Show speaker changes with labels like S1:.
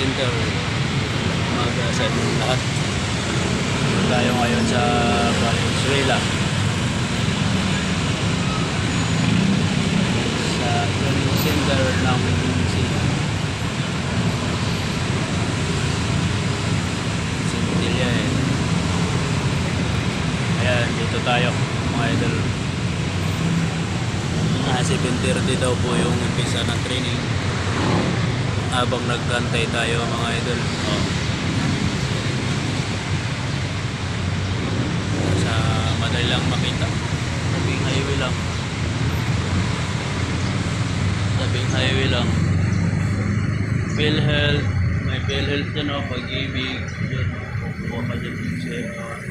S1: Center. Umaga sa inyong lahat. Tayo ngayon sa Valenzuela. Sa training center ng Centilla. Ayan, dito tayo mga idol. 7:30 daw po yung umpisa ng training. Habang nagkantay tayo mga idol. Sa madali lang makita. Tabing highway lang. Tabing highway lang. PhilHealth. May PhilHealth dyan o. Pag-ibig. Dyan. Buka dyan.